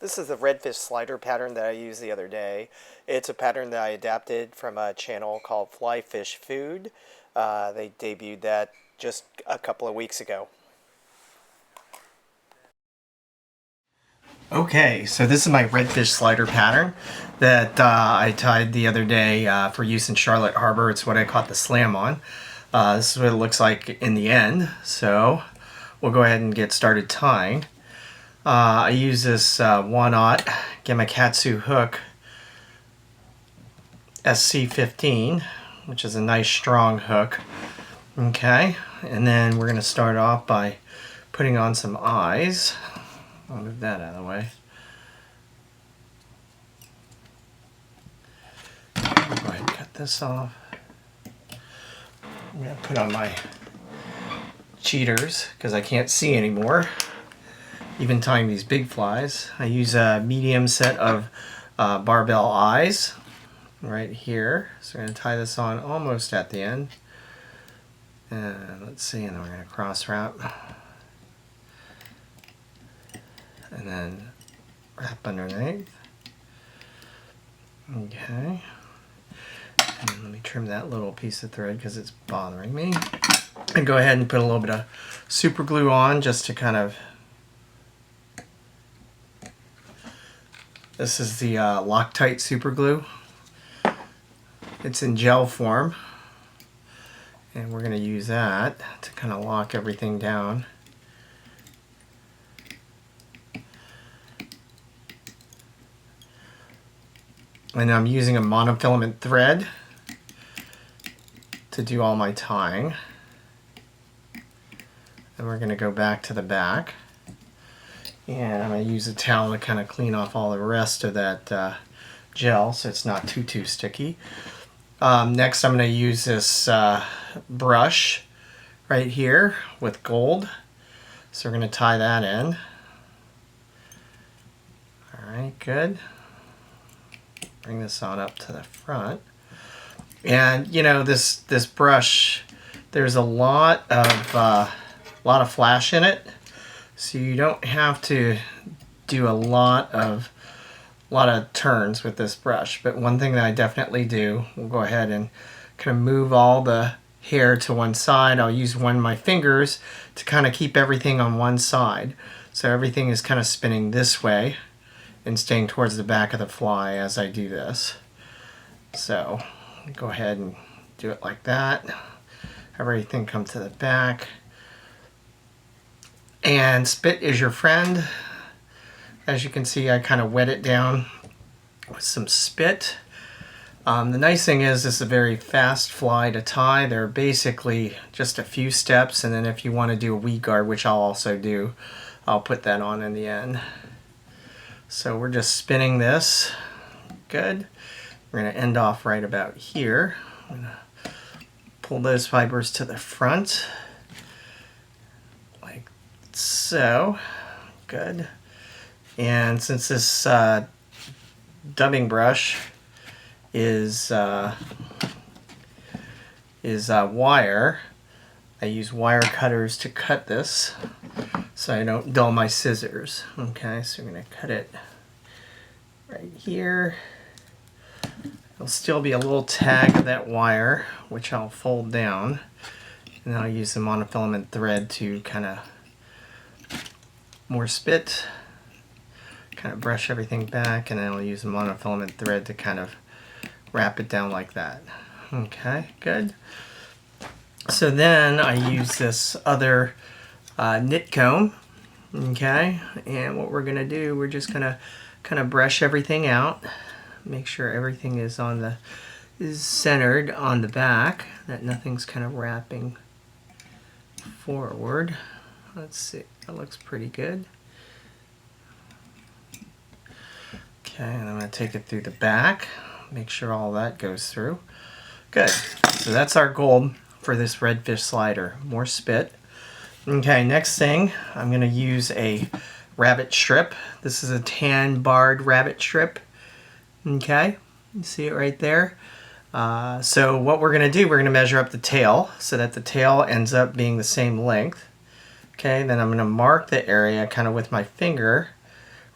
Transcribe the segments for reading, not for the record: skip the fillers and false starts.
This is the redfish slider pattern that I used the other day. It's a pattern that I adapted from a channel called Fly Fish Food. They debuted that just a couple of weeks ago. Okay, so this is my redfish slider pattern that I tied the other day for use in Charlotte Harbor. It's what I caught the slam on. This is what it looks like in the end. So we'll go ahead and get started tying. I use this 1/0 Gamakatsu hook SC15, which is a nice strong hook. Okay, and then we're going to start off by putting on some eyes. I'll move that out of the way. I'll go ahead and cut this off. I'm going to put on my cheaters because I can't see anymore, even tying these big flies. I use a medium set of barbell eyes right here. So we're going to tie this on almost at the end. And let's see, and then we're going to cross wrap. And then wrap underneath. Okay. And let me trim that little piece of thread because it's bothering me. And go ahead and put a little bit of super glue on just to kind of... This is the Loctite super glue. It's in gel form. And we're going to use that to kind of lock everything down. And I'm using a monofilament thread to do all my tying. And we're going to go back to the back. And I'm going to use a towel to kind of clean off all the rest of that gel so it's not too sticky. Next I'm going to use this brush right here with gold. So we're going to tie that in. Alright, good. Bring this on up to the front. And you know, this brush, there's a lot of flash in it, so you don't have to do a lot of turns with this brush. But one thing that I definitely do, we'll go ahead and kind of move all the hair to one side. I'll use one of my fingers to kind of keep everything on one side, so everything is kind of spinning this way and staying towards the back of the fly as I do this. So go ahead and do it like that. Have everything come to the back. And spit is your friend. As you can see, I kind of wet it down with some spit. The nice thing is this is a very fast fly to tie. They're basically just a few steps, and then if you want to do a weed guard, which I'll also do, I'll put that on in the end. So we're just spinning this. Good. We're going to end off right about here. I'm going to pull those fibers to the front, like so. Good. And since this dubbing brush is wire, I use wire cutters to cut this so I don't dull my scissors. Okay, so I'm going to cut it right here. There'll still be a little tag of that wire, which I'll fold down, and then I'll use the monofilament thread to kind of more spit, kind of brush everything back, and then I'll use the monofilament thread to kind of wrap it down like that. Okay, good. So then I use this other knit comb. Okay, and what we're going to do, we're just going to kind of brush everything out. Make sure everything is centered on the back, that nothing's kind of wrapping forward. Let's see, that looks pretty good. Okay, and I'm going to take it through the back, make sure all that goes through. Good, so that's our goal for this redfish slider. More spit. Okay, next thing, I'm going to use a rabbit strip. This is a tan barred rabbit strip. Okay, you see it right there. So what we're going to do, we're going to measure up the tail so that the tail ends up being the same length. Okay, then I'm going to mark the area kind of with my finger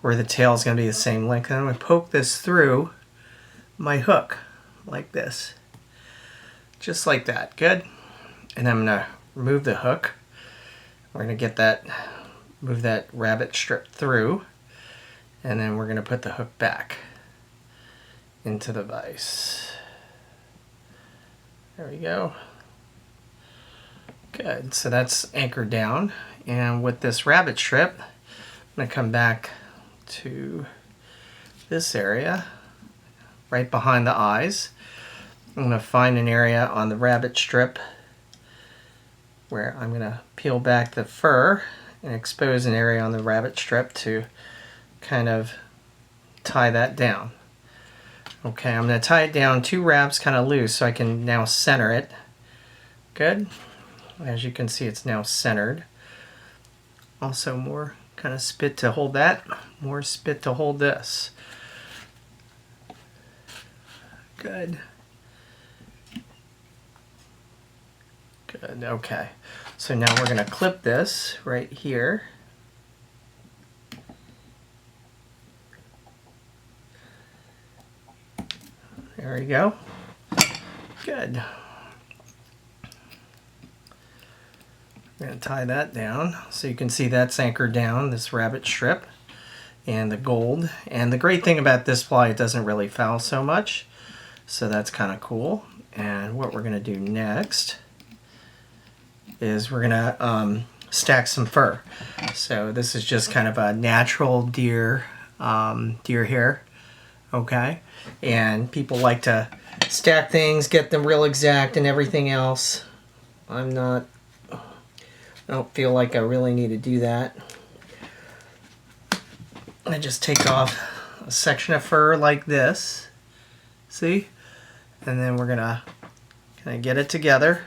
where the tail is going to be the same length. And I'm going to poke this through my hook like this. Just like that. Good. And I'm going to remove the hook. We're going to get that, move that rabbit strip through. And then we're going to put the hook back into the vise. There we go. Good. So that's anchored down. And with this rabbit strip, I'm going to come back to this area right behind the eyes. I'm going to find an area on the rabbit strip where I'm going to peel back the fur and expose an area on the rabbit strip to kind of tie that down. Okay, I'm going to tie it down 2 wraps kind of loose so I can now center it. Good. As you can see, it's now centered. Also more kind of spit to hold that, more spit to hold this. Good. Good, okay. So now we're going to clip this right here. There we go. Good. I'm going to tie that down so you can see that's anchored down, this rabbit strip and the gold. And the great thing about this ply, it doesn't really foul so much. So that's kind of cool. And what we're going to do next is we're going to stack some fur. So this is just kind of a natural deer hair. Okay. And people like to stack things, get them real exact and everything else. I don't feel like I really need to do that. I just take off a section of fur like this. See? And then we're gonna kind of get it together.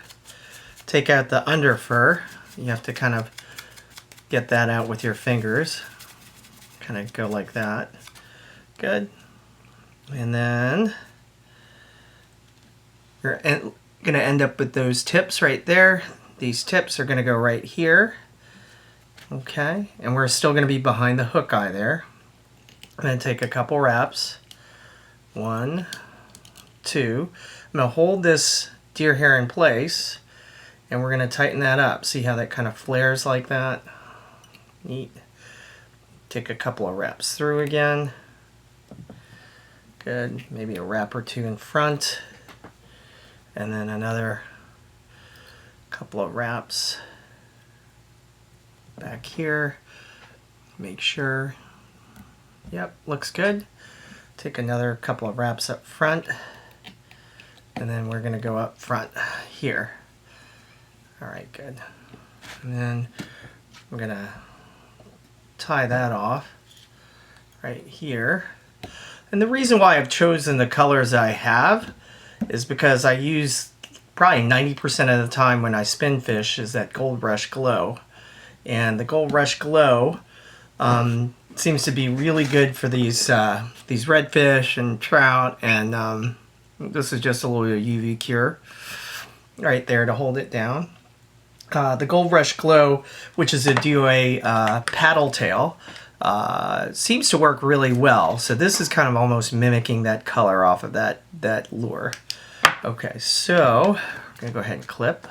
Take out the under fur. You have to kind of get that out with your fingers. Kind of go like that. Good. And then you're going to end up with those tips right there. These tips are going to go right here. Okay, and we're still going to be behind the hook eye there. I'm going to take a couple wraps. 1, 2. I'm going to hold this deer hair in place, and we're going to tighten that up. See how that kind of flares like that? Neat. Take a couple of wraps through again. Good. Maybe a wrap or 2 in front. And then another couple of wraps back here. Make sure. Yep, looks good. Take another couple of wraps up front. And then we're going to go up front here. Alright, good. And then we're going to tie that off right here. And the reason why I've chosen the colors I have is because I use probably 90% of the time when I spin fish is that Gold Rush Glow. And the Gold Rush Glow seems to be really good for these redfish and trout. And this is just a little UV cure right there to hold it down. The Gold Rush Glow, which is a DOA paddle tail, seems to work really well. So this is kind of almost mimicking that color off of that lure. Okay, so we're going to go ahead and clip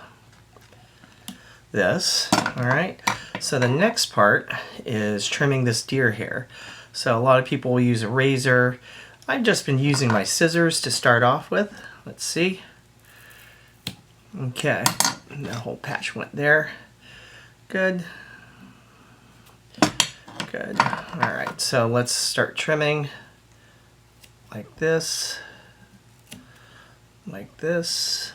this. Alright, so the next part is trimming this deer hair. So a lot of people will use a razor. I've just been using my scissors to start off with. Let's see. Okay, and the whole patch went there. Good. Good. Alright, so let's start trimming like this, like this,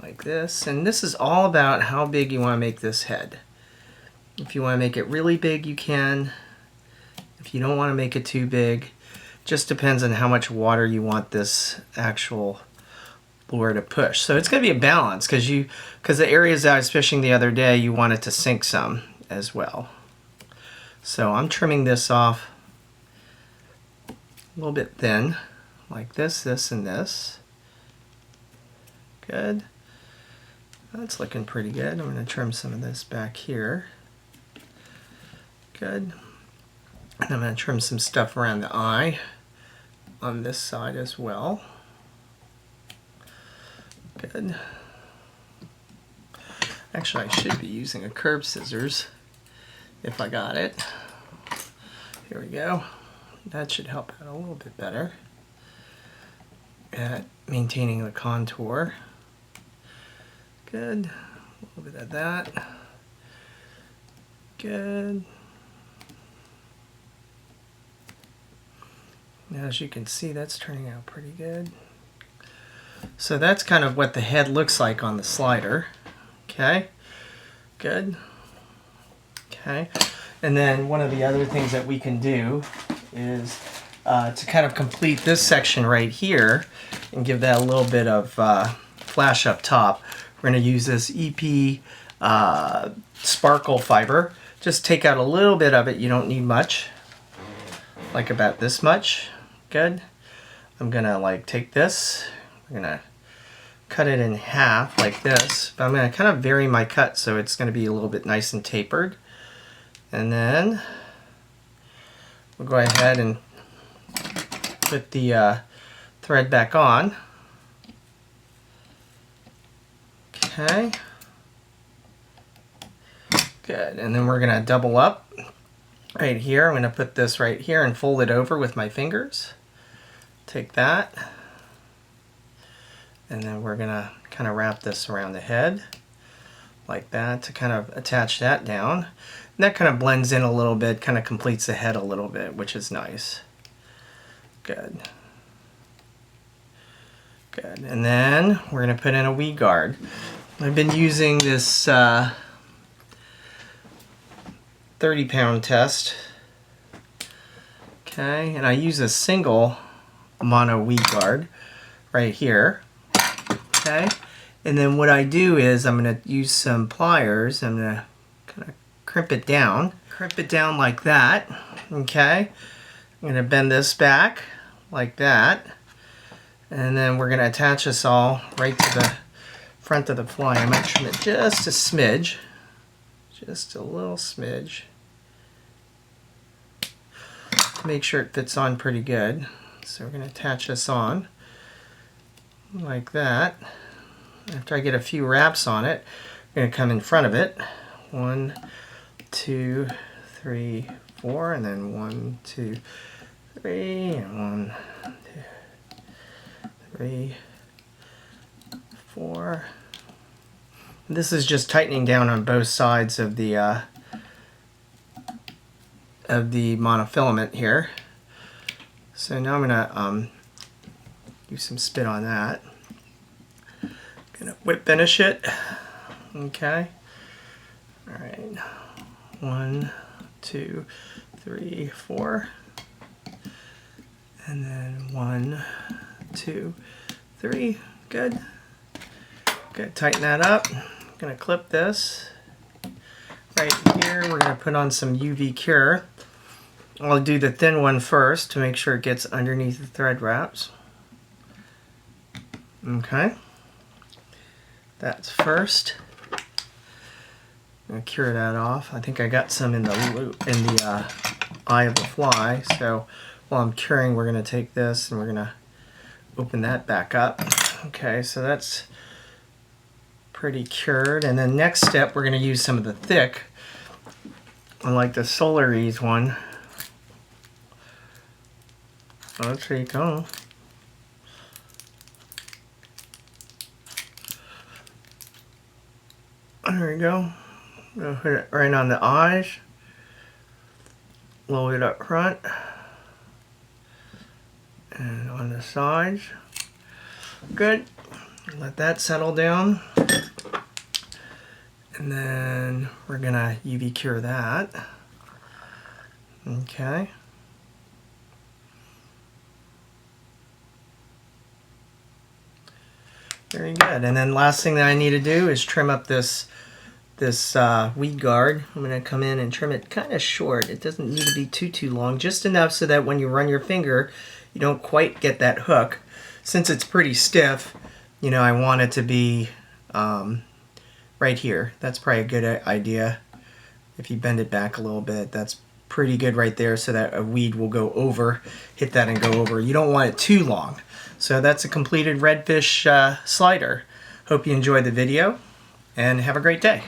like this. And this is all about how big you want to make this head. If you want to make it really big, you can. If you don't want to make it too big, just depends on how much water you want this actual lure to push. So it's going to be a balance because the areas that I was fishing the other day, you want it to sink some as well. So I'm trimming this off a little bit thin, like this, this, and this. Good. That's looking pretty good. I'm going to trim some of this back here. Good. And I'm going to trim some stuff around the eye on this side as well. Good. Actually, I should be using a curved scissors if I got it. Here we go. That should help out a little bit better at maintaining the contour. Good. A little bit of that. Good. Now, as you can see, that's turning out pretty good. So that's kind of what the head looks like on the slider. Okay, good. Okay, and then one of the other things that we can do is to kind of complete this section right here and give that a little bit of flash up top. We're going to use this EP sparkle fiber. Just take out a little bit of it. You don't need much, like about this much. Good. I'm going to like take this. I'm going to cut it in half like this, but I'm going to kind of vary my cut so it's going to be a little bit nice and tapered. And then we'll go ahead and put the thread back on. Okay. Good. And then we're going to double up right here. I'm going to put this right here and fold it over with my fingers. Take that. And then we're going to kind of wrap this around the head like that to kind of attach that down. And that kind of blends in a little bit, kind of completes the head a little bit, which is nice. Good. Good. And then we're going to put in a weed guard. I've been using this 30-pound test. Okay, and I use a single mono weed guard right here. Okay, and then what I do is I'm going to use some pliers. I'm going to kind of crimp it down like that. Okay, I'm going to bend this back like that, and then we're going to attach this all right to the front of the fly. I might trim it just a smidge, just a little smidge, to make sure it fits on pretty good. So we're going to attach this on like that. After I get a few wraps on it, I'm going to come in front of it. 1, 2, 3, 4, and then 1, 2, 3, and 1, 2, 3, 4. This is just tightening down on both sides of the monofilament here. So now I'm going to use some spit on that. Gonna whip finish it. Okay. All right. 1, 2, 3, 4. And then 1, 2, 3. Good. Good. Tighten that up. I'm gonna clip this right here. We're gonna put on some UV cure. I'll do the thin one first to make sure it gets underneath the thread wraps. Okay. That's first. I'm gonna cure that off. I think I got some in the loop in the eye of the fly. So while I'm curing, we're gonna take this and we're gonna open that back up. Okay, so that's pretty cured. And then next step, we're gonna use some of the thick, unlike the Solarise one. Oh, there you go. There we go. I'm gonna put it right on the eyes. A little bit up front. And on the sides. Good. Let that settle down. And then we're gonna UV cure that. Okay. Very good. And then last thing that I need to do is trim up this weed guard. I'm going to come in and trim it kind of short. It doesn't need to be too long, just enough so that when you run your finger, you don't quite get that hook. Since it's pretty stiff, you know, I want it to be right here. That's probably a good idea. If you bend it back a little bit, that's pretty good right there so that a weed will go over, hit that and go over. You don't want it too long. So that's a completed redfish slider. Hope you enjoyed the video and have a great day.